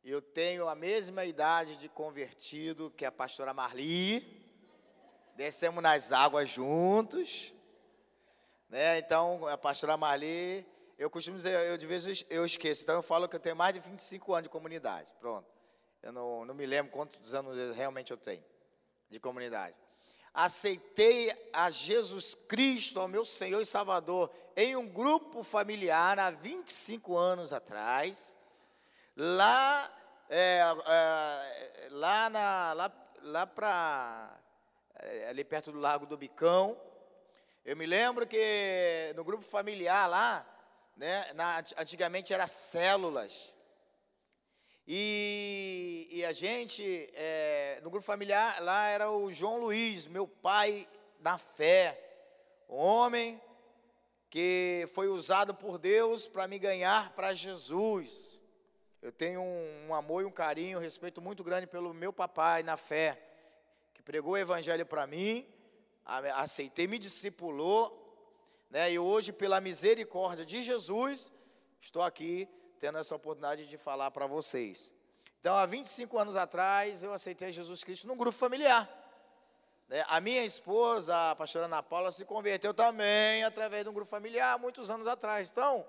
Eu tenho a mesma idade de convertido que a pastora Marli. Descemos nas águas juntos, né? Então, a pastora Marli, eu costumo dizer, de vez eu esqueço. Então, eu falo que eu tenho mais de 25 anos de comunidade. Pronto. Eu não me lembro quantos anos realmente eu tenho de comunidade. Aceitei a Jesus Cristo, ao meu Senhor e Salvador, em um grupo familiar há 25 anos atrás, lá ali perto do Lago do Bicão. Eu me lembro que no grupo familiar lá, né, antigamente era células. E a gente, no grupo familiar, lá era o João Luiz, meu pai na fé, um homem que foi usado por Deus para me ganhar para Jesus. Eu tenho um amor e um carinho, um respeito muito grande pelo meu papai na fé, que pregou o evangelho para mim, aceitei, me discipulou, né, e hoje, pela misericórdia de Jesus, estou aqui tendo essa oportunidade de falar para vocês. Então, há 25 anos atrás, eu aceitei Jesus Cristo num grupo familiar. A minha esposa, a pastora Ana Paula, se converteu também através de um grupo familiar, muitos anos atrás. Então,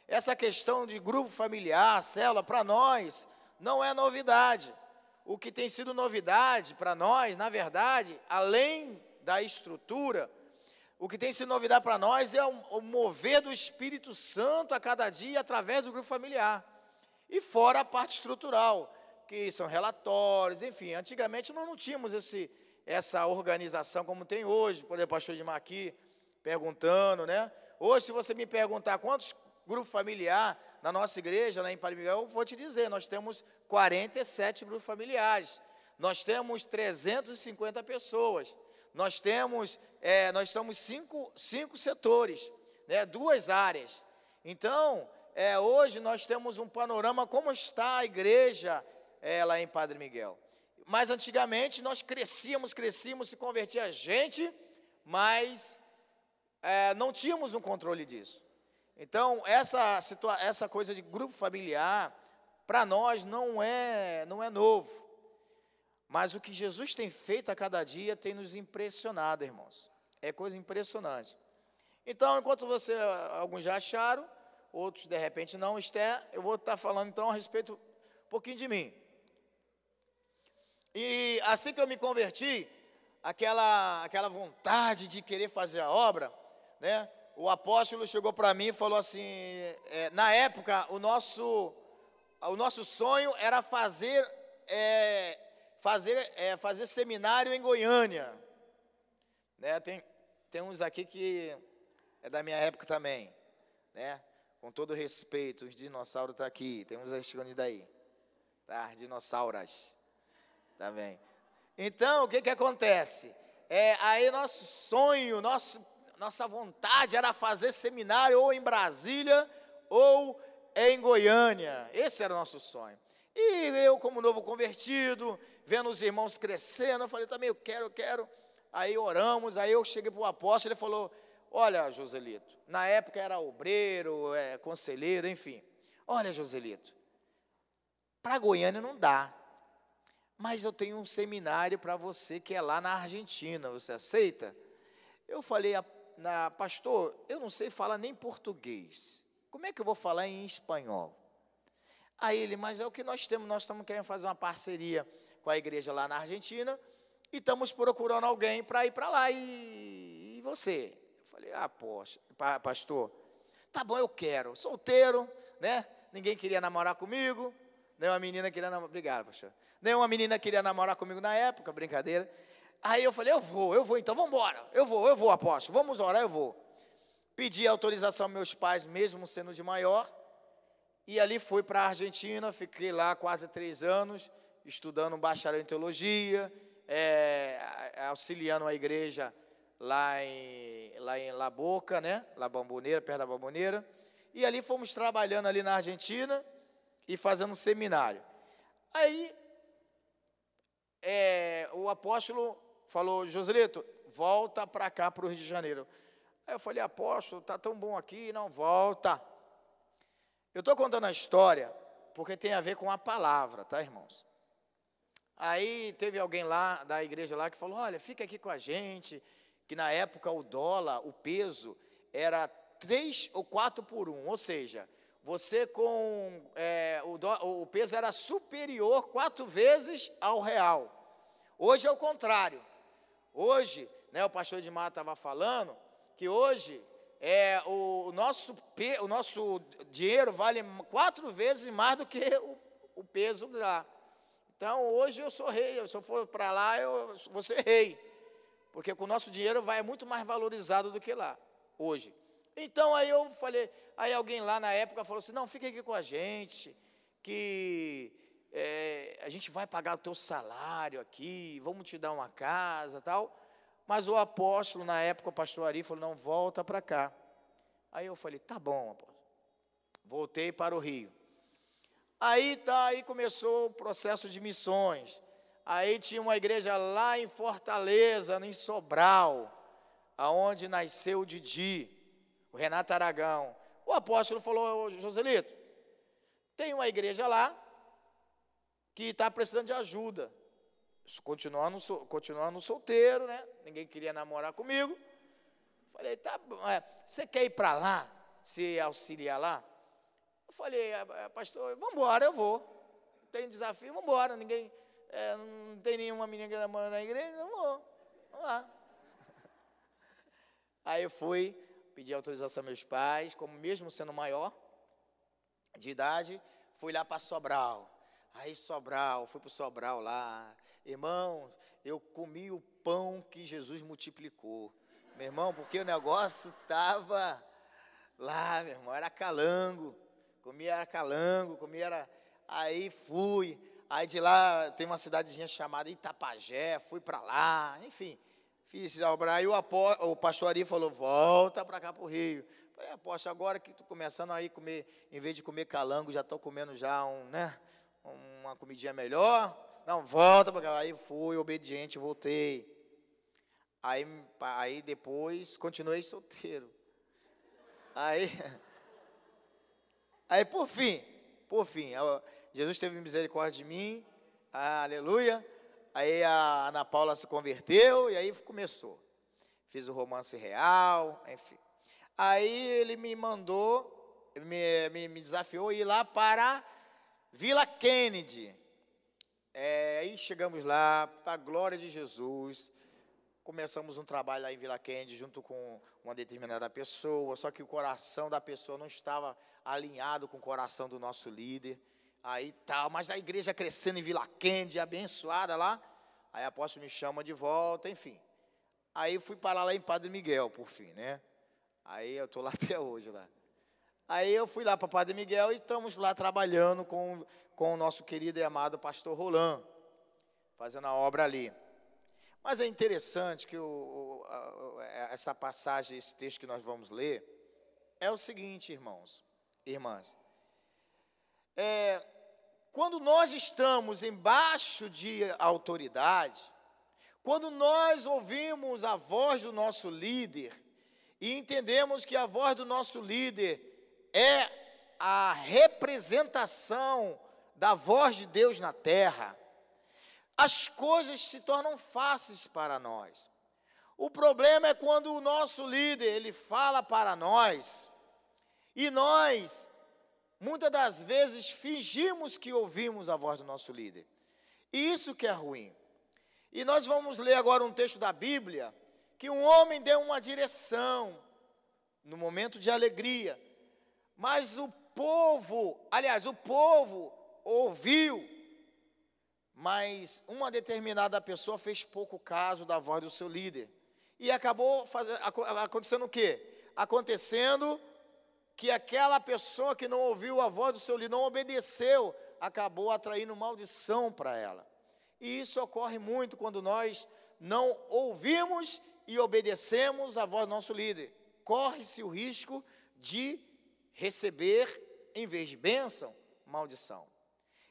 essa questão de grupo familiar, célula, para nós, não é novidade. O que tem sido novidade para nós, na verdade, além da estrutura, o que tem sido novidade para nós é o mover do Espírito Santo a cada dia através do grupo familiar. E fora a parte estrutural, que são relatórios, enfim. Antigamente nós não tínhamos essa organização como tem hoje. Por exemplo, o pastor Edmar aqui perguntando, né? Hoje, se você me perguntar quantos grupos familiares na nossa igreja, lá em Padre Miguel, eu vou te dizer, nós temos 47 grupos familiares. Nós temos 350 pessoas. Nós somos cinco setores, né, 2 áreas. Então, hoje nós temos um panorama como está a igreja lá em Padre Miguel. Mas antigamente nós crescíamos, se convertia gente, mas não tínhamos um controle disso. Então, essa coisa de grupo familiar, para nós não é novo. Mas o que Jesus tem feito a cada dia tem nos impressionado, irmãos. É coisa impressionante. Então, enquanto alguns já acharam, outros de repente não, Esther, eu vou estar falando então a respeito um pouquinho de mim. E assim que eu me converti, aquela vontade de querer fazer a obra, né? O apóstolo chegou para mim e falou assim, na época, o nosso sonho era fazer seminário em Goiânia, né? Tem uns aqui que é da minha época também, né? Com todo respeito, os dinossauros estão aqui, tem uns escondidos daí, tá? Dinossauras, tá bem? Então, o que acontece? Aí nosso sonho, nossa vontade era fazer seminário ou em Brasília ou em Goiânia. Esse era o nosso sonho. E eu, como novo convertido, vendo os irmãos crescendo, eu falei, também eu quero. Aí oramos, aí eu cheguei para o apóstolo, ele falou, olha, Joselito, na época era obreiro, conselheiro, enfim. Olha, Joselito, para Goiânia não dá, mas eu tenho um seminário para você que é lá na Argentina, você aceita? Eu falei, pastor, eu não sei falar nem português, como é que eu vou falar em espanhol? Aí ele, mas é o que nós estamos querendo fazer uma parceria com a igreja lá na Argentina, e estamos procurando alguém para ir para lá, e você? Eu falei, poxa, pastor, tá bom, eu quero, solteiro, né, ninguém queria namorar comigo, nenhuma menina queria namorar, obrigado, pastor, nenhuma menina queria namorar comigo na época, brincadeira. Aí eu falei, eu vou, então vamos embora, eu vou, apóstolo, vamos orar, eu vou. Pedi autorização aos meus pais, mesmo sendo de maior, e ali fui para a Argentina, fiquei lá quase 3 anos, estudando bacharel em teologia, auxiliando a igreja lá em La Boca, né? La Bombonera, perto da Bombonera, e ali fomos trabalhando ali na Argentina e fazendo seminário. Aí o apóstolo falou, Joselito, volta para cá, para o Rio de Janeiro. Aí eu falei, apóstolo, está tão bom aqui, não volta. Eu estou contando a história porque tem a ver com a palavra, tá, irmãos? Aí teve alguém lá, da igreja lá, que falou, olha, fica aqui com a gente, que na época o dólar, o peso, era 3 ou 4 por 1, ou seja, você com, o peso era superior 4 vezes ao real. Hoje é o contrário. Hoje, né, o pastor Edmar estava falando, que hoje o nosso dinheiro vale 4 vezes mais do que o peso lá. Então, hoje eu sou rei, se eu for para lá, eu vou ser rei. Porque com o nosso dinheiro vai muito mais valorizado do que lá, hoje. Então, aí eu falei, aí alguém lá na época falou assim, não, fica aqui com a gente, que a gente vai pagar o teu salário aqui, vamos te dar uma casa e tal. Mas o apóstolo, na época, o pastor Ari, falou, não, volta para cá. Aí eu falei, tá bom, apóstolo. Voltei para o Rio. Aí começou o processo de missões. Aí tinha uma igreja lá em Fortaleza, em Sobral, aonde nasceu o Didi, o Renato Aragão. O apóstolo falou, Joselito, tem uma igreja lá que está precisando de ajuda. Continuando solteiro, né? Ninguém queria namorar comigo. Falei, tá bom, você quer ir para lá, se auxiliar lá? Eu falei, pastor, vamos embora, eu vou. Tem desafio, vamos embora. Ninguém, não tem nenhuma menina que namora na igreja, eu vou. Vamos lá. Aí eu fui, pedi autorização aos meus pais, como mesmo sendo maior de idade, fui lá para Sobral. Aí Sobral, fui para o Sobral lá. Irmãos, eu comi o pão que Jesus multiplicou. Meu irmão, porque o negócio estava lá, meu irmão, era calango. Comia aí fui, aí de lá tem uma cidadezinha chamada Itapajé, fui para lá, enfim, fiz obra. Aí o pastor Ari falou, volta para cá para o Rio. Falei, apóstolo, agora que estou começando a comer, em vez de comer calango, já estou comendo já uma comidinha melhor, não, volta para cá. Aí fui, obediente, voltei. Aí depois, continuei solteiro. Aí por fim, Jesus teve misericórdia de mim, aleluia. Aí a Ana Paula se converteu e aí começou. Fiz o romance real, enfim. Aí ele me mandou, me desafiou a ir lá para Vila Kennedy. Aí chegamos lá, para a glória de Jesus. Começamos um trabalho lá em Vila Kennedy, junto com uma determinada pessoa, só que o coração da pessoa não estava alinhado com o coração do nosso líder, aí tal, mas a igreja crescendo em Vila Kennedy, abençoada lá, aí o apóstolo me chama de volta, enfim, aí fui parar lá em Padre Miguel, por fim, né, aí eu estou lá até hoje lá, aí eu fui lá para Padre Miguel e estamos lá trabalhando com o nosso querido e amado pastor Roland, fazendo a obra ali. Mas é interessante que essa passagem, esse texto que nós vamos ler, é o seguinte, irmãos, irmãs. Quando nós estamos embaixo de autoridade, quando nós ouvimos a voz do nosso líder, e entendemos que a voz do nosso líder é a representação da voz de Deus na terra, as coisas se tornam fáceis para nós. O problema é quando o nosso líder, ele fala para nós, e nós, muitas das vezes, fingimos que ouvimos a voz do nosso líder. E isso que é ruim. E nós vamos ler agora um texto da Bíblia, que um homem deu uma direção, no momento de alegria, mas o povo ouviu, mas uma determinada pessoa fez pouco caso da voz do seu líder. E acabou acontecendo o quê? Acontecendo que aquela pessoa que não ouviu a voz do seu líder, não obedeceu, acabou atraindo maldição para ela. E isso ocorre muito quando nós não ouvimos e obedecemos a voz do nosso líder. Corre-se o risco de receber, em vez de bênção, maldição.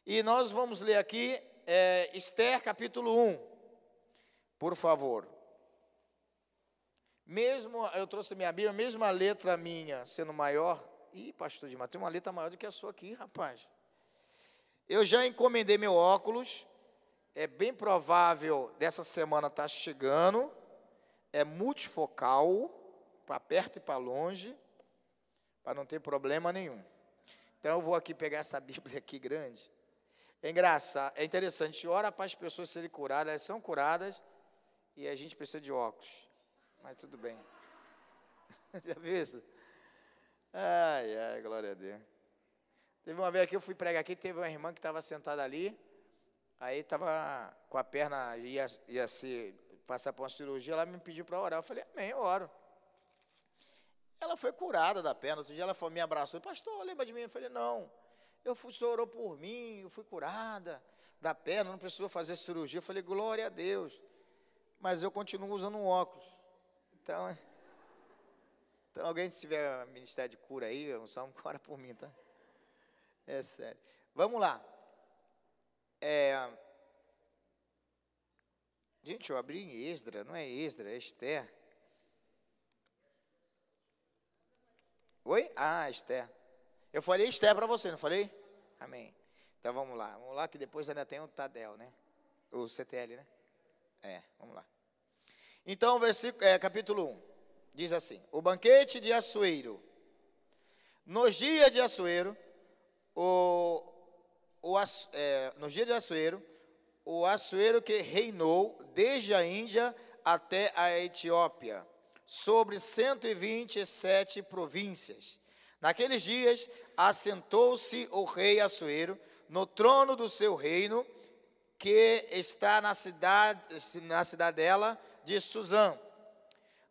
E nós vamos ler aqui Esther capítulo 1, por favor. Eu trouxe minha Bíblia, mesmo a letra minha sendo maior, Ih, pastor Dimar, tem uma letra maior do que a sua aqui, rapaz. Eu já encomendei meu óculos. É bem provável dessa semana estar chegando. É multifocal, para perto e para longe, para não ter problema nenhum. Então eu vou aqui pegar essa Bíblia aqui grande. É engraçado, é interessante. A gente ora para as pessoas serem curadas, elas são curadas e a gente precisa de óculos. Mas tudo bem. Já viu isso? Ai, glória a Deus. Teve uma vez aqui, eu fui pregar aqui, teve uma irmã que estava sentada ali, aí estava com a perna, ia se passar por uma cirurgia, ela me pediu para orar. Eu falei, amém, eu oro. Ela foi curada da perna. Outro dia ela me abraçou, pastor, lembra de mim? Eu falei, não, o senhor orou por mim, eu fui curada da perna, não precisou fazer cirurgia. Eu falei, glória a Deus. Mas eu continuo usando um óculos. Então alguém se tiver ministério de cura aí, unção, ora por mim, tá? É sério. Vamos lá. Gente, eu abri em Esdra, não é Esdra, é Esther. Oi? Esther. Eu falei Esther para você, não falei? Amém. Então vamos lá que depois ainda tem o Tadel, né? O CTL, né? Vamos lá. Então, capítulo 1, diz assim, o banquete de Assuero. Nos dias de Assuero, o Assuero que reinou desde a Índia até a Etiópia, sobre 127 províncias. Naqueles dias, assentou-se o rei Assuero no trono do seu reino, que está na cidadela de Suzã.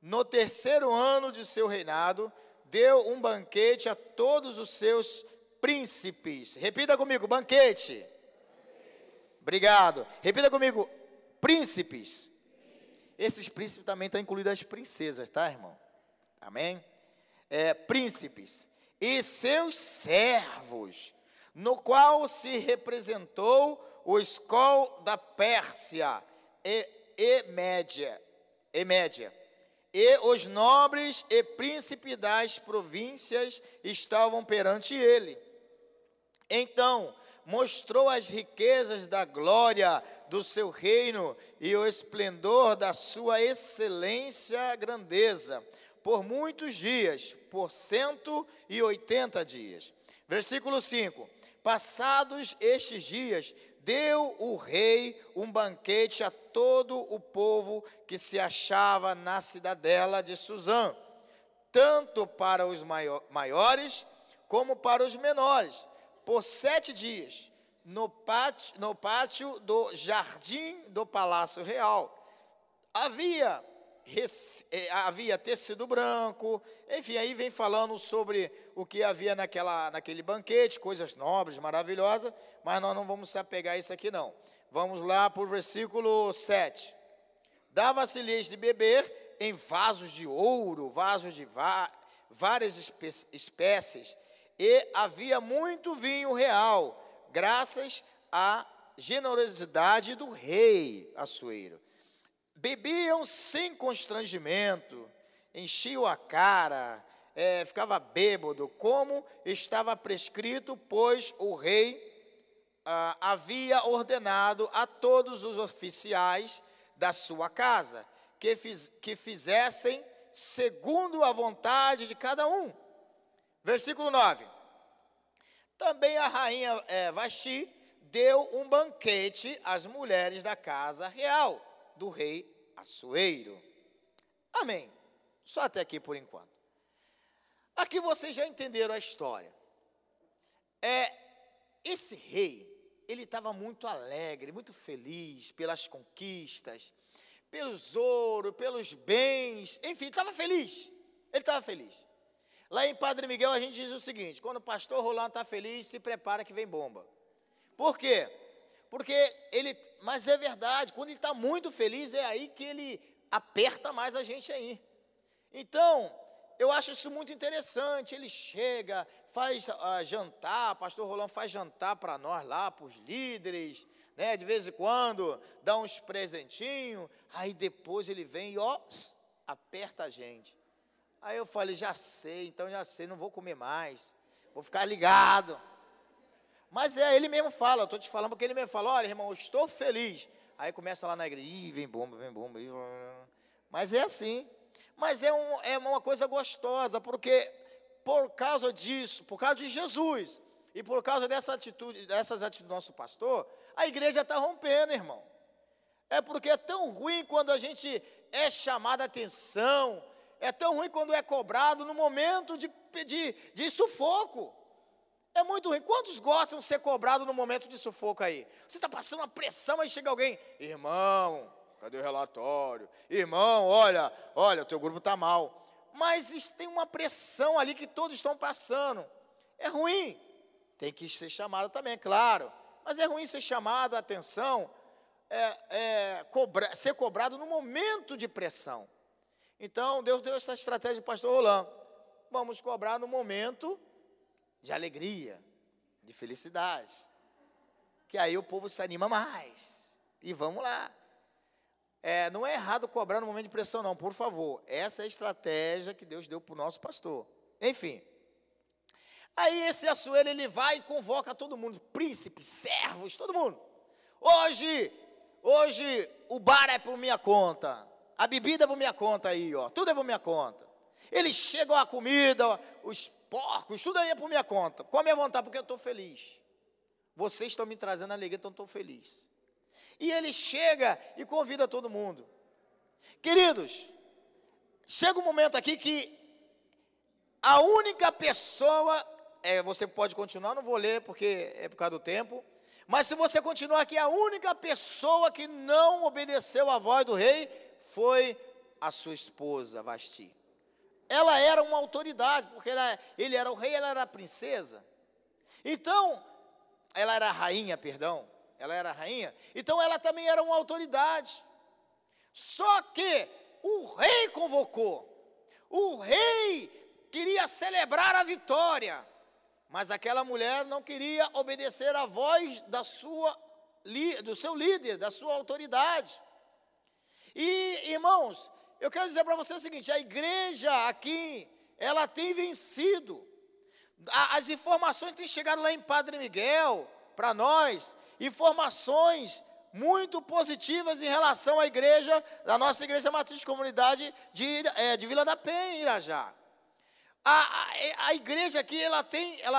No terceiro ano de seu reinado, deu um banquete a todos os seus príncipes. Repita comigo, banquete. Obrigado. Repita comigo, príncipes. Esses príncipes também estão incluídos as princesas, tá, irmão? Amém? Príncipes. E seus servos, no qual se representou o escol da Pérsia e Média. E os nobres e príncipes das províncias estavam perante ele. Então, mostrou as riquezas da glória do seu reino e o esplendor da sua excelência grandeza, por muitos dias, por 180 dias. Versículo 5. Passados estes dias, deu o rei um banquete a todo o povo que se achava na cidadela de Suzã, tanto para os maiores como para os menores, por 7 dias, no pátio do jardim do Palácio Real. Havia tecido branco, enfim, aí vem falando sobre o que havia naquele banquete, coisas nobres, maravilhosas, mas nós não vamos se apegar a isso aqui não. Vamos lá para o versículo 7. Dava-se-lhes de beber em vasos de ouro, vasos de várias espécies, e havia muito vinho real, graças à generosidade do rei Assuero. Bebiam sem constrangimento, enchiam a cara, ficava bêbado, como estava prescrito, pois o rei havia ordenado a todos os oficiais da sua casa que fizessem segundo a vontade de cada um. Versículo 9. Também a rainha Vasti deu um banquete às mulheres da casa real do rei Assuero. Amém. Só até aqui por enquanto. Aqui vocês já entenderam a história. Esse rei, ele estava muito alegre, muito feliz pelas conquistas, pelos ouro, pelos bens, enfim, estava feliz. Ele estava feliz. Lá em Padre Miguel a gente diz o seguinte: quando o pastor Rolando está feliz, se prepara que vem bomba. Por quê? Mas é verdade, quando ele está muito feliz, é aí que ele aperta mais a gente aí. Então, eu acho isso muito interessante. Ele chega, faz jantar, pastor Rolando faz jantar para nós lá, para os líderes, né? De vez em quando, dá uns presentinhos, aí depois ele vem e aperta a gente. Aí eu falei, já sei, não vou comer mais, vou ficar ligado. Mas ele mesmo fala, eu estou te falando porque ele mesmo fala, olha, irmão, eu estou feliz. Aí começa lá na igreja, ih, vem bomba. Mas é assim. Mas é uma coisa gostosa, porque por causa disso, por causa de Jesus, e por causa dessas atitudes do nosso pastor, a igreja está rompendo, irmão. É porque é tão ruim quando a gente é chamado a atenção, é tão ruim quando é cobrado no momento de sufoco. É muito ruim. Quantos gostam de ser cobrado no momento de sufoco aí? Você está passando uma pressão, aí chega alguém, irmão, cadê o relatório? Irmão, olha, o teu grupo está mal. Mas tem uma pressão ali que todos estão passando. É ruim. Tem que ser chamado também, é claro. Mas é ruim ser chamado a atenção, ser cobrado no momento de pressão. Então, Deus deu essa estratégia para o pastor Rolando. Vamos cobrar no momento de alegria, de felicidade. Que aí o povo se anima mais. E vamos lá. Não é errado cobrar no momento de pressão, não, por favor. Essa é a estratégia que Deus deu para o nosso pastor. Enfim. Aí esse Assuero, ele vai e convoca todo mundo, príncipes, servos, todo mundo. Hoje o bar é por minha conta, a bebida é por minha conta aí, ó, tudo é por minha conta. Eles chegam a comida, os porcos, tudo aí é por minha conta. Come à vontade, porque eu estou feliz. Vocês estão me trazendo alegria, então eu estou feliz. E ele chega e convida todo mundo. Queridos, chega um momento aqui que a única pessoa, você pode continuar, não vou ler porque é por causa do tempo, mas se você continuar aqui, a única pessoa que não obedeceu à voz do rei foi a sua esposa, Vasti. Ela era uma autoridade, porque ele era o rei, ela era a princesa. Então, ela era a rainha, ela era a rainha, então ela também era uma autoridade. Só que o rei convocou, o rei queria celebrar a vitória, mas aquela mulher não queria obedecer à voz do seu líder, da sua autoridade. E, irmãos, eu quero dizer para você o seguinte, a igreja aqui, ela tem vencido. As informações têm chegado lá em Padre Miguel, para nós, informações muito positivas em relação à igreja, da nossa igreja matriz de comunidade de Vila da Penha, em Irajá. A igreja aqui, ela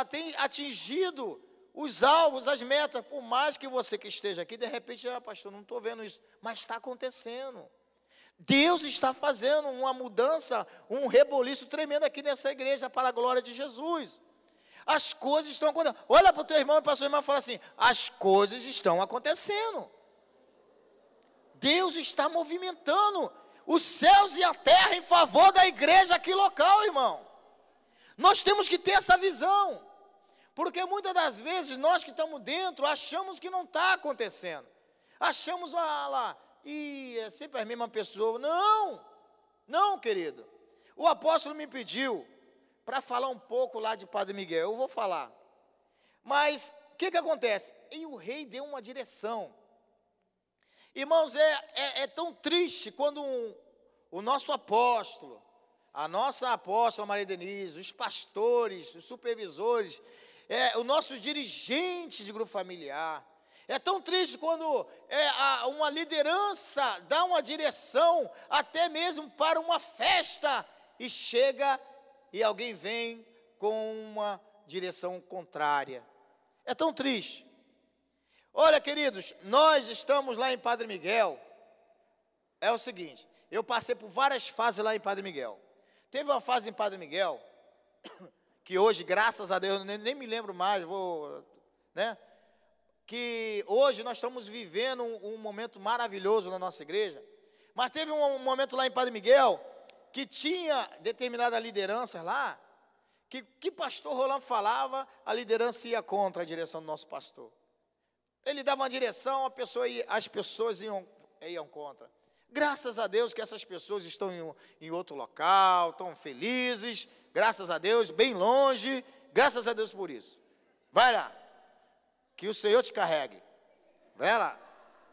tem atingido os alvos, as metas, por mais que você que esteja aqui, de repente, pastor, não estou vendo isso, mas está acontecendo. Deus está fazendo uma mudança, um reboliço tremendo aqui nessa igreja, para a glória de Jesus. As coisas estão acontecendo. Olha para o teu irmão e para a sua irmã e fala assim, as coisas estão acontecendo. Deus está movimentando os céus e a terra em favor da igreja aqui local, irmão. Nós temos que ter essa visão, porque muitas das vezes nós que estamos dentro achamos que não está acontecendo. Achamos, é sempre a mesma pessoa. Não, querido. O apóstolo me pediu para falar um pouco lá de Padre Miguel. Eu vou falar. Mas o que acontece? E o rei deu uma direção. Irmãos, é tão triste quando o nosso apóstolo, a nossa apóstola Maria Denise, os pastores, os supervisores, o nosso dirigente de grupo familiar. É tão triste quando uma liderança dá uma direção, até mesmo para uma festa, e chega e alguém vem com uma direção contrária. É tão triste. Olha, queridos, nós estamos lá em Padre Miguel. É o seguinte, eu passei por várias fases lá em Padre Miguel. Teve uma fase em Padre Miguel, que hoje, graças a Deus, nem me lembro mais, que hoje nós estamos vivendo um momento maravilhoso na nossa igreja. Mas teve um momento lá em Padre Miguel, que tinha determinada liderança lá, que pastor Rolando falava, a liderança ia contra a direção do nosso pastor. Ele dava uma direção, as pessoas iam contra. Graças a Deus que essas pessoas estão em outro local, estão felizes, graças a Deus, bem longe, graças a Deus por isso. Vai lá, que o Senhor te carregue. Vai lá,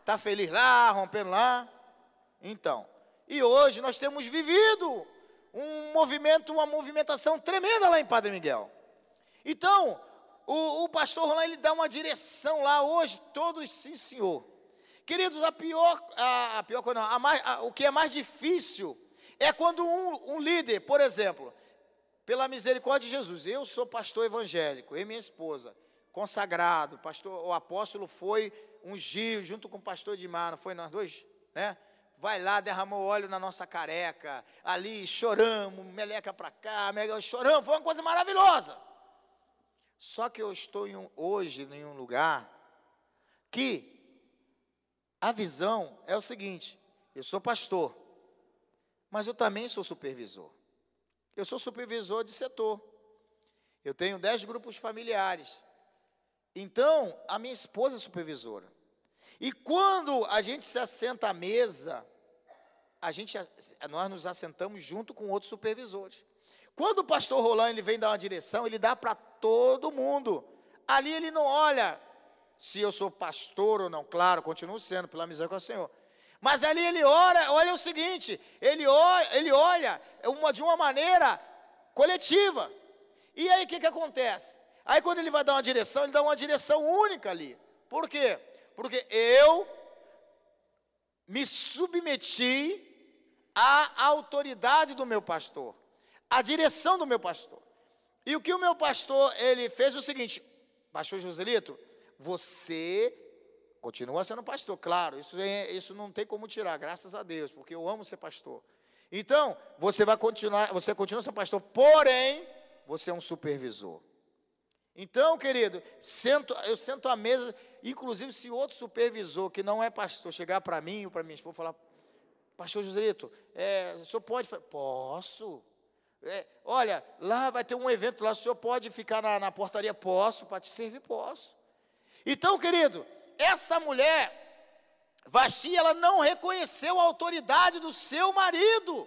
está feliz lá, rompendo lá. Então, e hoje nós temos vivido uma movimentação tremenda lá em Padre Miguel. Então, o pastor Roland, ele dá uma direção lá hoje, todos, sim senhor. Queridos, o que é mais difícil é quando um líder, por exemplo, pela misericórdia de Jesus, eu sou pastor evangélico, eu e minha esposa, consagrado, o apóstolo foi ungido junto com o pastor Edmar, não foi nós dois, né? Vai lá, derramou óleo na nossa careca, ali choramos, meleca para cá, choramos, foi uma coisa maravilhosa. Só que eu estou hoje em um lugar que a visão é o seguinte: eu sou pastor, mas eu também sou supervisor. Eu sou supervisor de setor. Eu tenho 10 grupos familiares. Então, a minha esposa é supervisora. E quando a gente se assenta à mesa, nós nos assentamos junto com outros supervisores. Quando o pastor Roland, ele vem dar uma direção, ele dá para todo mundo. Ali ele não olha se eu sou pastor ou não, claro, continuo sendo, pela misericórdia do Senhor. Mas ali ele olha o seguinte, ele olha de uma maneira coletiva. E aí o que acontece? Aí quando ele vai dar uma direção, ele dá uma direção única ali. Por quê? Porque eu me submeti à autoridade do meu pastor, à direção do meu pastor. E o que o meu pastor, ele fez o seguinte: pastor Joselito, você continua sendo pastor, claro, isso não tem como tirar, graças a Deus, porque eu amo ser pastor. Então, você continua sendo pastor, porém, você é um supervisor. Então, querido, eu sento à mesa, inclusive se outro supervisor que não é pastor chegar para mim ou para minha esposa e falar: pastor Joselito, o senhor pode? Posso. Olha, lá vai ter um evento lá, o senhor pode ficar na portaria? Posso, para te servir? Posso. Então, querido, essa mulher, Vasti, ela não reconheceu a autoridade do seu marido.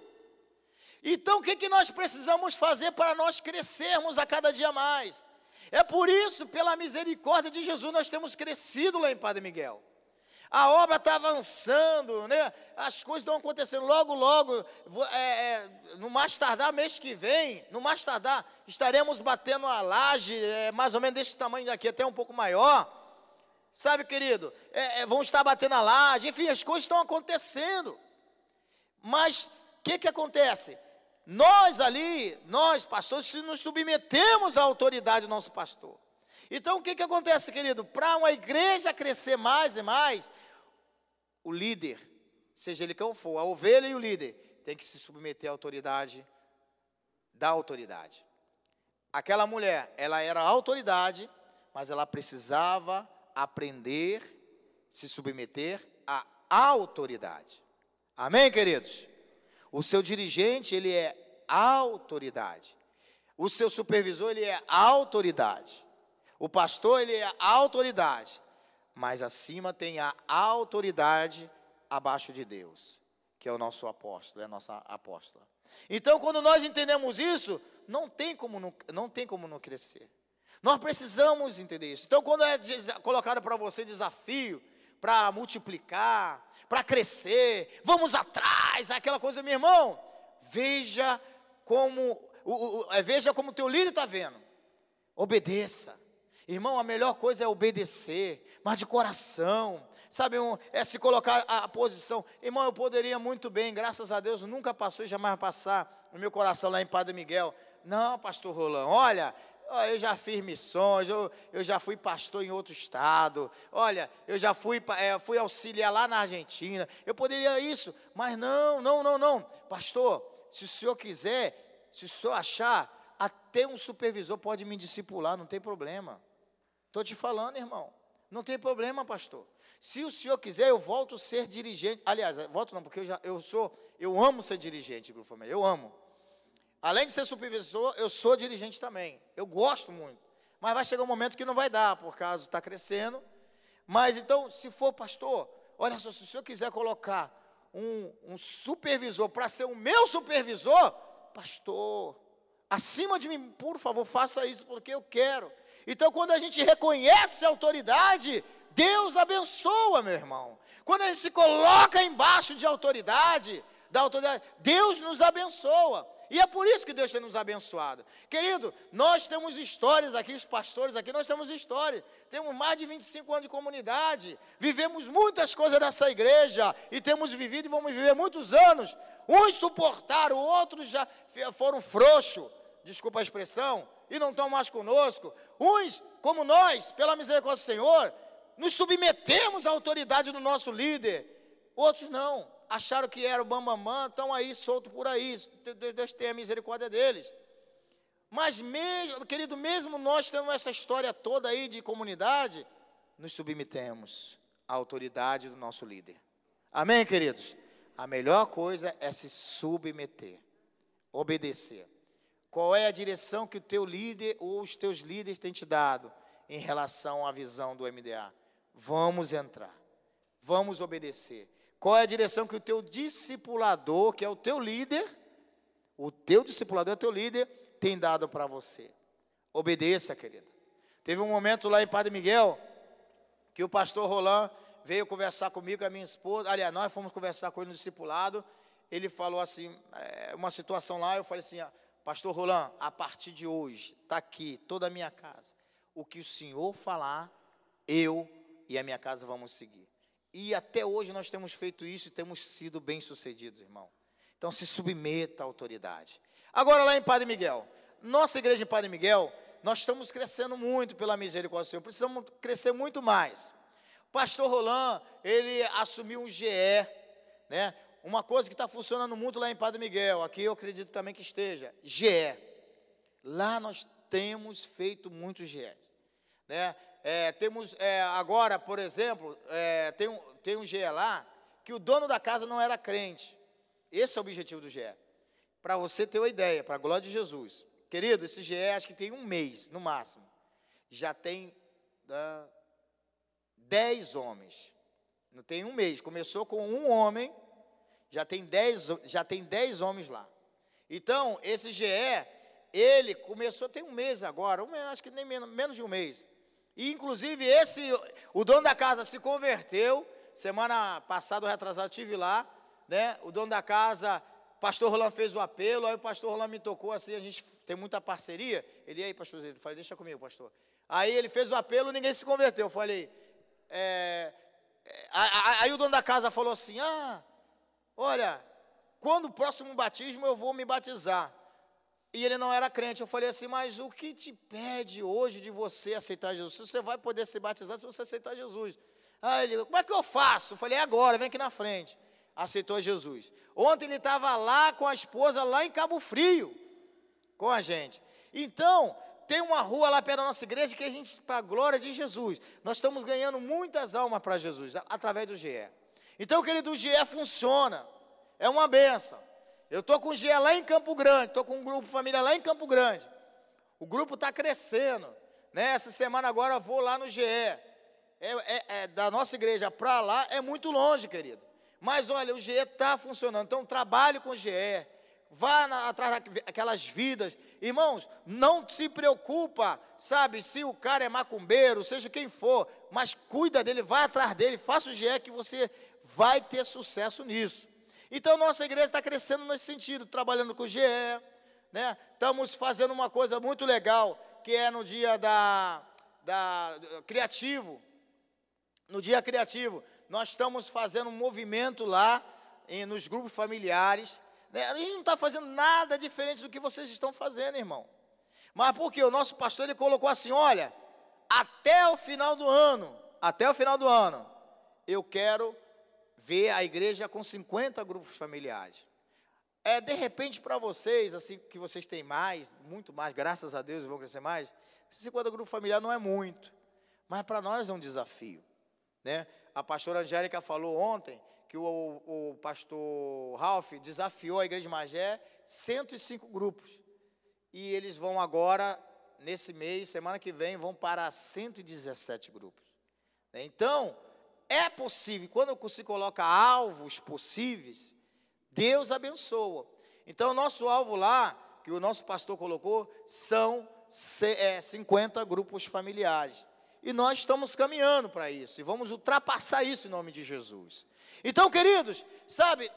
Então, o que nós precisamos fazer para nós crescermos a cada dia mais? É por isso, pela misericórdia de Jesus, nós temos crescido lá em Padre Miguel. A obra está avançando, né? As coisas estão acontecendo. Logo, no mais tardar, mês que vem, no mais tardar, estaremos batendo a laje, mais ou menos desse tamanho daqui, até um pouco maior. Sabe, querido? Vão estar batendo a laje, enfim, as coisas estão acontecendo. Mas, o que acontece? Nós pastores, se nos submetemos à autoridade do nosso pastor. Então, o que acontece, querido? Para uma igreja crescer mais e mais, o líder, seja ele quem for, a ovelha e o líder, tem que se submeter à autoridade da autoridade. Aquela mulher, ela era autoridade, mas ela precisava aprender, se submeter à autoridade. Amém, queridos? O seu dirigente, ele é autoridade. O seu supervisor, ele é autoridade. O pastor, ele é autoridade. Mas acima tem a autoridade abaixo de Deus, que é o nosso apóstolo, é a nossa apóstola. Então, quando nós entendemos isso, não tem como não crescer. Nós precisamos entender isso. Então, quando é colocado para você desafio, para multiplicar, para crescer, vamos atrás, aquela coisa, meu irmão, veja como o teu líder está vendo, obedeça. Irmão, a melhor coisa é obedecer, mas de coração, sabe, se colocar a posição. Irmão, eu poderia muito bem, graças a Deus, nunca passou e jamais vai passar no meu coração lá em Padre Miguel. Não, pastor Roland, olha, eu já fiz missões, eu já fui pastor em outro estado, olha, eu já fui auxiliar lá na Argentina, eu poderia isso, mas não, pastor, se o senhor quiser, se o senhor achar, até um supervisor pode me discipular, não tem problema. Estou te falando, irmão, não tem problema, pastor. Se o senhor quiser, eu volto a ser dirigente, aliás, volto não, porque eu amo ser dirigente, grupo familiar, eu amo. Além de ser supervisor, eu sou dirigente também. Eu gosto muito. Mas vai chegar um momento que não vai dar, por causa está crescendo. Mas então, se for pastor, olha só, se o senhor quiser colocar um supervisor para ser o meu supervisor, pastor, acima de mim, por favor, faça isso, porque eu quero. Então, quando a gente reconhece a autoridade, Deus abençoa, meu irmão. Quando a gente se coloca embaixo da autoridade, Deus nos abençoa. E é por isso que Deus tem nos abençoado. Querido, nós temos histórias aqui, os pastores aqui, nós temos histórias. Temos mais de 25 anos de comunidade. Vivemos muitas coisas nessa igreja. E temos vivido e vamos viver muitos anos. Uns suportaram, outros já foram frouxos, desculpa a expressão, e não estão mais conosco. Uns, como nós, pela misericórdia do Senhor, nos submetemos à autoridade do nosso líder. Outros não. Acharam que era o bambambam, estão aí soltos por aí. Deus tenha a misericórdia deles. Mas mesmo, querido, mesmo nós tendo essa história toda aí de comunidade, nos submetemos à autoridade do nosso líder. Amém, queridos? A melhor coisa é se submeter, obedecer. Qual é a direção que o teu líder ou os teus líderes têm te dado em relação à visão do MDA? Vamos entrar, vamos obedecer. Qual é a direção que o teu discipulador, que é o teu líder, o teu discipulador é o teu líder, tem dado para você? Obedeça, querido. Teve um momento lá em Padre Miguel, que o pastor Roland veio conversar comigo, a minha esposa, aliás, nós fomos conversar com ele no discipulado, ele falou assim, uma situação lá, eu falei assim, pastor Roland, a partir de hoje, está aqui, toda a minha casa, o que o senhor falar, eu e a minha casa vamos seguir. E até hoje nós temos feito isso e temos sido bem-sucedidos, irmão. Então se submeta à autoridade. Agora lá em Padre Miguel, nossa igreja em Padre Miguel, nós estamos crescendo muito pela misericórdia do Senhor, precisamos crescer muito mais. O pastor Roland, ele assumiu um GE, né? Uma coisa que está funcionando muito lá em Padre Miguel, aqui eu acredito também que esteja, GE. Lá nós temos feito muitos GEs, né? Temos agora, por exemplo, tem um GE lá, que o dono da casa não era crente. Esse é o objetivo do GE. Para você ter uma ideia, para a glória de Jesus. Querido, esse GE acho que tem um mês, no máximo. Já tem 10 homens. Não tem um mês. Começou com um homem, já tem 10 homens lá. Então, esse GE, ele começou, tem um mês agora, acho que nem menos de um mês. E, inclusive, o dono da casa se converteu. Semana passada, o retrasado, eu estive lá, né? O dono da casa, o pastor Roland fez o apelo, aí o pastor Roland me tocou assim, a gente tem muita parceria. Ele, aí, pastorzinho, eu falei, deixa comigo, pastor. Aí ele fez o apelo, ninguém se converteu. Eu falei, aí o dono da casa falou assim, olha, quando o próximo batismo eu vou me batizar. E ele não era crente. Eu falei assim, mas o que te pede hoje de você aceitar Jesus? Você vai poder se batizar se você aceitar Jesus. Aí ele, como é que eu faço? Eu falei, agora, vem aqui na frente. Aceitou Jesus. Ontem ele estava lá com a esposa, lá em Cabo Frio, com a gente. Então, tem uma rua lá perto da nossa igreja que a gente, para a glória de Jesus, nós estamos ganhando muitas almas para Jesus, através do GE. Então, querido, o GE funciona. É uma benção. Eu estou com o GE lá em Campo Grande, estou com um grupo família lá em Campo Grande. O grupo está crescendo, né? Essa semana agora eu vou lá no GE. Da nossa igreja para lá é muito longe, querido. Mas olha, o GE está funcionando. Então trabalhe com o GE. Vá atrás daquelas vidas. Irmãos, não se preocupa, sabe, se o cara é macumbeiro, seja quem for, mas cuida dele, vai atrás dele, faça o GE que você vai ter sucesso nisso. Então, nossa igreja está crescendo nesse sentido, trabalhando com o GE, né? Estamos fazendo uma coisa muito legal, que é no dia criativo. No dia criativo, nós estamos fazendo um movimento lá, nos grupos familiares, né? A gente não está fazendo nada diferente do que vocês estão fazendo, irmão. Mas por quê? O nosso pastor, ele colocou assim, olha, até o final do ano, eu quero ver a igreja com 50 grupos familiares. De repente, para vocês, assim, que vocês têm mais, muito mais, graças a Deus vão crescer mais, 50 grupos familiares não é muito, mas para nós é um desafio, né? A pastora Angélica falou ontem que o pastor Ralph desafiou a igreja de Magé 105 grupos, e eles vão agora, nesse mês, semana que vem, vão para 117 grupos. Então, é possível, quando se coloca alvos possíveis, Deus abençoa. Então, o nosso alvo lá, que o nosso pastor colocou, são 50 grupos familiares. E nós estamos caminhando para isso, e vamos ultrapassar isso em nome de Jesus. Então, queridos, sabe,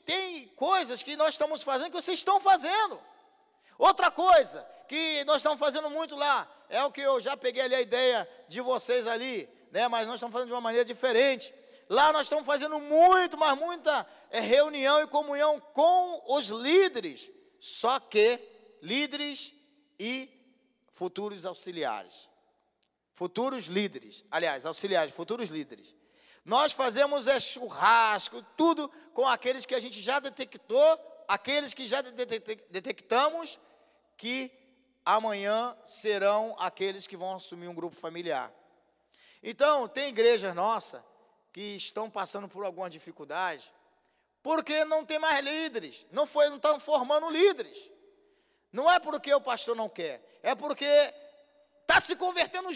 tem coisas que nós estamos fazendo que vocês estão fazendo. Outra coisa que nós estamos fazendo muito lá, é o que eu já peguei ali a ideia de vocês ali, né? Mas nós estamos fazendo de uma maneira diferente. Lá nós estamos fazendo muito, mas muita reunião e comunhão com os líderes, só que líderes e futuros auxiliares. Futuros líderes, aliás, auxiliares, futuros líderes. Nós fazemos churrasco, tudo com aqueles que a gente já detectou, aqueles que já detectamos que amanhã serão aqueles que vão assumir um grupo familiar. Então, tem igrejas nossas que estão passando por alguma dificuldade, porque não tem mais líderes, não estão formando líderes. Não é porque o pastor não quer, é porque está se convertendo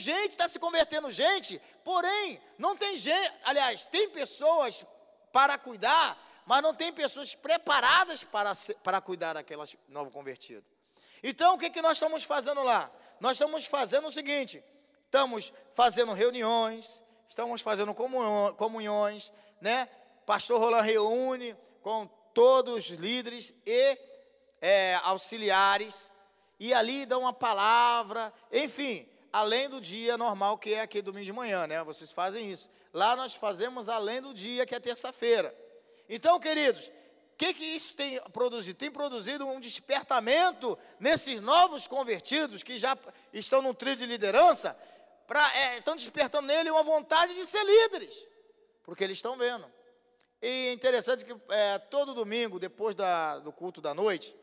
gente, porém, não tem gente, aliás, tem pessoas para cuidar, mas não tem pessoas preparadas para cuidar daquelas novo convertido. Então, o que nós estamos fazendo lá? Nós estamos fazendo o seguinte, estamos fazendo reuniões, estamos fazendo comunhões, né? Pastor Roland reúne com todos os líderes e auxiliares, e ali dá uma palavra, enfim, além do dia normal, que é aqui domingo de manhã, né? Vocês fazem isso. Lá nós fazemos além do dia, que é terça-feira. Então, queridos, o que isso tem produzido? Tem produzido um despertamento nesses novos convertidos, que já estão no trio de liderança, estão despertando nele uma vontade de ser líderes, porque eles estão vendo. E é interessante que todo domingo, depois do culto da noite,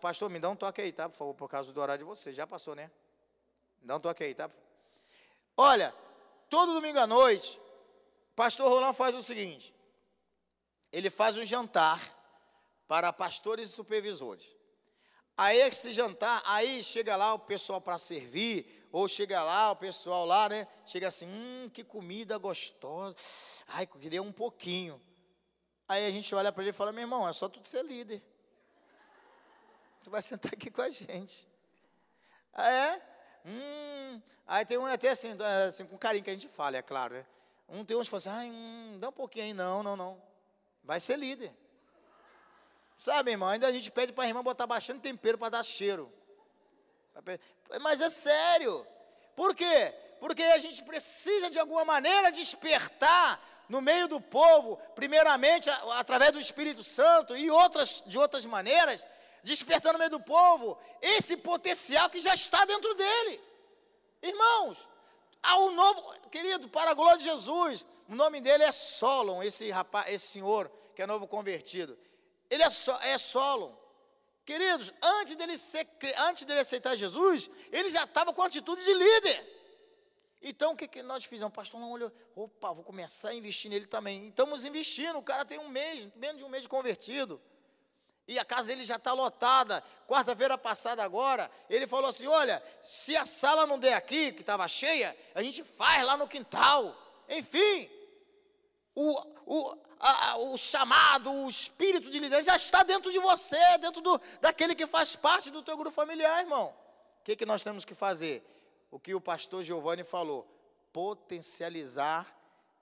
pastor, me dá um toque aí, tá, por favor, por causa do horário de vocês. Já passou, né? Me dá um toque aí, tá? Olha, todo domingo à noite, pastor Roland faz o seguinte, ele faz um jantar para pastores e supervisores. Aí esse jantar, aí chega lá o pessoal para servir, ou chega lá o pessoal lá, né? Chega assim, que comida gostosa. Ai, eu queria um pouquinho. Aí a gente olha para ele e fala, meu irmão, é só tu ser líder. Tu vai sentar aqui com a gente. Aí tem um até assim, com carinho que a gente fala, é claro, né? Tem uns que falam assim, dá um pouquinho aí, não. Vai ser líder. Sabe, irmão, ainda a gente pede para a irmã botar bastante tempero para dar cheiro. Mas é sério. Por quê? Porque a gente precisa de alguma maneira despertar no meio do povo, primeiramente através do Espírito Santo e de outras maneiras, despertando no meio do povo esse potencial que já está dentro dele. Irmãos, há um novo, querido, para a glória de Jesus, o nome dele é Solon, esse senhor que é novo convertido. Ele é Solon. Queridos, antes dele aceitar Jesus, ele já estava com atitude de líder. Então, o que nós fizemos? O pastor não olhou, opa, vou começar a investir nele também. Estamos investindo, o cara tem menos de um mês de convertido. E a casa dele já está lotada. Quarta-feira passada agora, ele falou assim, olha, se a sala não der aqui, que estava cheia, a gente faz lá no quintal. Enfim, o chamado, o espírito de liderança já está dentro de você, dentro daquele que faz parte do teu grupo familiar, irmão. O que nós temos que fazer? O que o pastor Giovanni falou, potencializar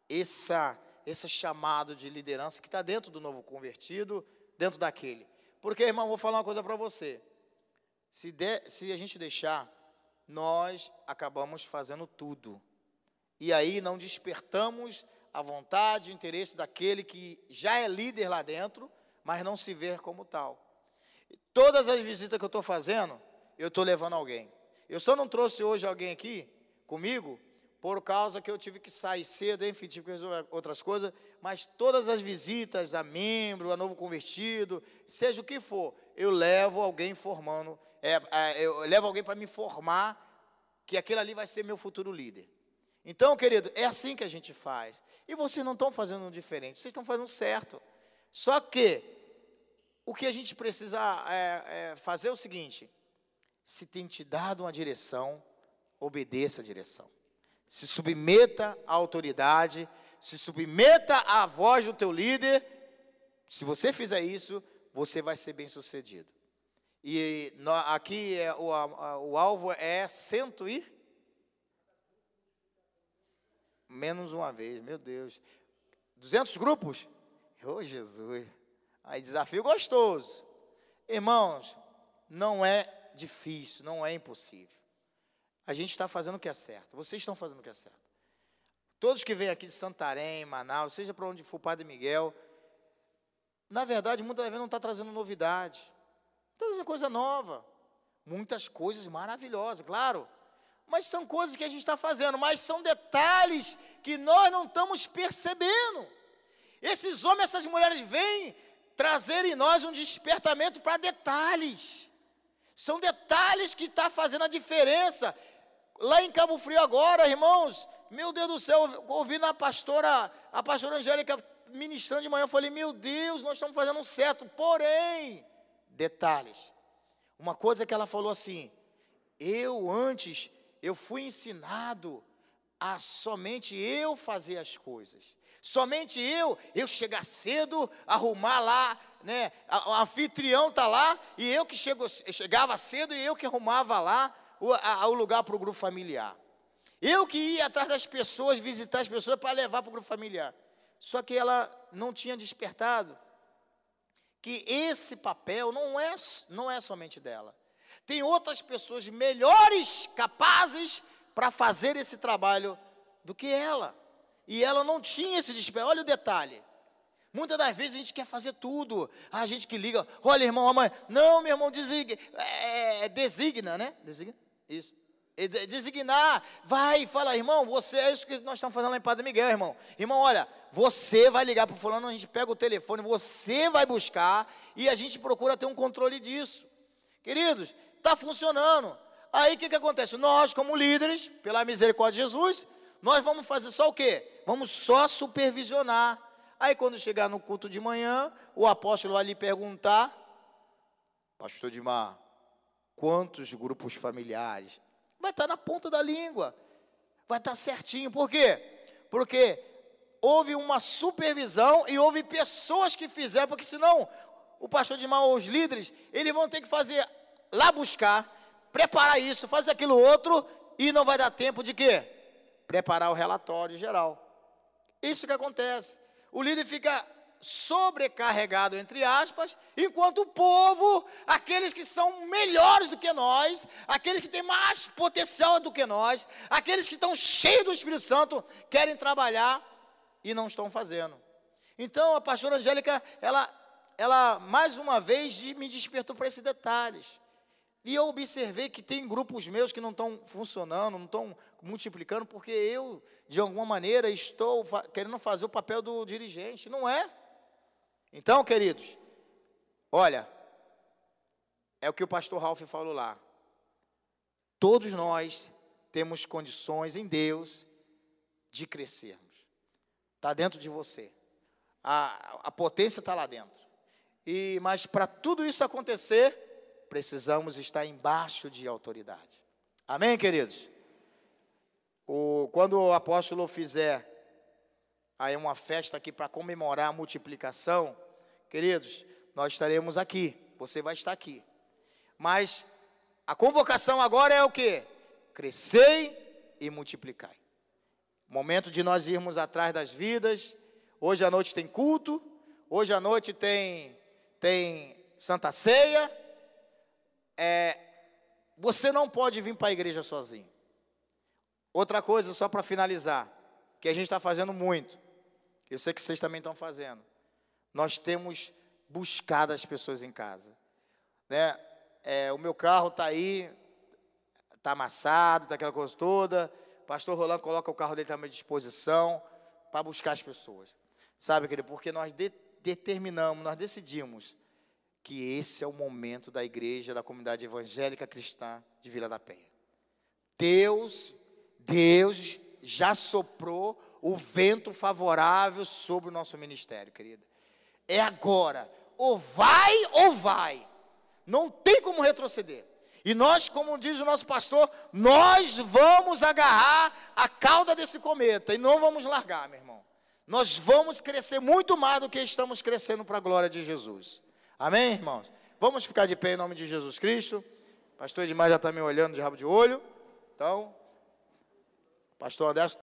esse chamado de liderança que está dentro do novo convertido, dentro daquele. Porque, irmão, vou falar uma coisa para você. Se a gente deixar, nós acabamos fazendo tudo. E aí não despertamos a vontade, o interesse daquele que já é líder lá dentro, mas não se vê como tal. Todas as visitas que eu estou fazendo, eu estou levando alguém. Eu só não trouxe hoje alguém aqui comigo, por causa que eu tive que sair cedo, enfim, tive que resolver outras coisas, mas todas as visitas a membro, a novo convertido, seja o que for, eu levo alguém formando, eu levo alguém para me formar, que aquele ali vai ser meu futuro líder. Então, querido, é assim que a gente faz. E vocês não estão fazendo diferente, vocês estão fazendo certo. Só que, o que a gente precisa fazer é o seguinte, se tem te dado uma direção, obedeça a direção. Se submeta à autoridade, se submeta à voz do teu líder. Se você fizer isso, você vai ser bem sucedido. E aqui o alvo é menos uma vez, meu Deus. 200 grupos? Oh, Jesus. Aí, desafio gostoso. Irmãos, não é difícil, não é impossível. A gente está fazendo o que é certo. Vocês estão fazendo o que é certo. Todos que vêm aqui de Santarém, Manaus, seja para onde for, Padre Miguel, na verdade, muitas vezes não está trazendo novidade. Está trazendo coisa nova. Muitas coisas maravilhosas, claro. Mas são coisas que a gente está fazendo, mas são detalhes que nós não estamos percebendo. Esses homens, essas mulheres vêm trazer em nós um despertamento para detalhes. São detalhes que estão fazendo a diferença. Lá em Cabo Frio agora, irmãos, meu Deus do céu, eu ouvi a pastora Angélica ministrando de manhã, eu falei, meu Deus, nós estamos fazendo certo, porém, detalhes. Uma coisa que ela falou assim, eu fui ensinado a somente eu fazer as coisas. Somente eu chegar cedo, arrumar lá, né? O anfitrião está lá, e eu chegava cedo e eu que arrumava lá o lugar para o grupo familiar. Eu que ia atrás das pessoas, visitar as pessoas para levar para o grupo familiar. Só que ela não tinha despertado que esse papel não é somente dela. Tem outras pessoas melhores, capazes para fazer esse trabalho do que ela. E ela não tinha esse despertar. Olha o detalhe. Muitas das vezes a gente quer fazer tudo. A gente que liga, olha irmão, amanhã. Não, meu irmão, designa, né? Designa? Isso. Designar, vai e fala, irmão, você, é isso que nós estamos fazendo lá em Padre Miguel, irmão. Irmão, olha, você vai ligar para o fulano, a gente pega o telefone, você vai buscar e a gente procura ter um controle disso. Queridos, está funcionando. Aí o que acontece? Nós, como líderes, pela misericórdia de Jesus, nós vamos fazer só o quê? Vamos só supervisionar. Aí quando chegar no culto de manhã, o apóstolo vai lhe perguntar, pastor Dimar, quantos grupos familiares? Vai estar na ponta da língua, vai estar certinho. Por quê? Porque houve uma supervisão e houve pessoas que fizeram, porque senão o pastor Dimar ou os líderes, eles vão ter que fazer lá buscar, preparar isso, fazer aquilo outro, e não vai dar tempo de quê? Preparar o relatório geral. Isso que acontece. O líder fica sobrecarregado, entre aspas, enquanto o povo, aqueles que são melhores do que nós, aqueles que têm mais potencial do que nós, aqueles que estão cheios do Espírito Santo, querem trabalhar e não estão fazendo. Então a pastora Angélica, ela mais uma vez me despertou para esses detalhes. E eu observei que tem grupos meus que não estão funcionando, não estão multiplicando, porque eu, de alguma maneira, estou querendo fazer o papel do dirigente. Não é? Então, queridos, olha, é o que o pastor Ralph falou lá. Todos nós temos condições em Deus de crescermos. Está dentro de você. A potência está lá dentro. Mas para tudo isso acontecer, precisamos estar embaixo de autoridade. Amém, queridos? Quando o apóstolo fizer aí uma festa aqui para comemorar a multiplicação, queridos, nós estaremos aqui, você vai estar aqui. Mas a convocação agora é o quê? Crescei e multiplicai. Momento de nós irmos atrás das vidas. Hoje à noite tem culto, hoje à noite tem Santa Ceia. Você não pode vir para a igreja sozinho. Outra coisa, só para finalizar, que a gente está fazendo muito, eu sei que vocês também estão fazendo, nós temos buscado as pessoas em casa, né? O meu carro está aí, está amassado, está aquela coisa toda, o pastor Rolando coloca o carro dele à minha disposição, para buscar as pessoas, sabe, querido? Porque nós determinamos, nós decidimos, que esse é o momento da igreja, da comunidade evangélica cristã de Vila da Penha. Deus já soprou o vento favorável sobre o nosso ministério, querida. É agora, ou vai, não tem como retroceder. E nós, como diz o nosso pastor, nós vamos agarrar a cauda desse cometa, e não vamos largar, meu irmão. Nós vamos crescer muito mais do que estamos crescendo para a glória de Jesus. Amém, irmãos? Vamos ficar de pé em nome de Jesus Cristo. Pastor Edmar já está me olhando de rabo de olho. Então, pastor André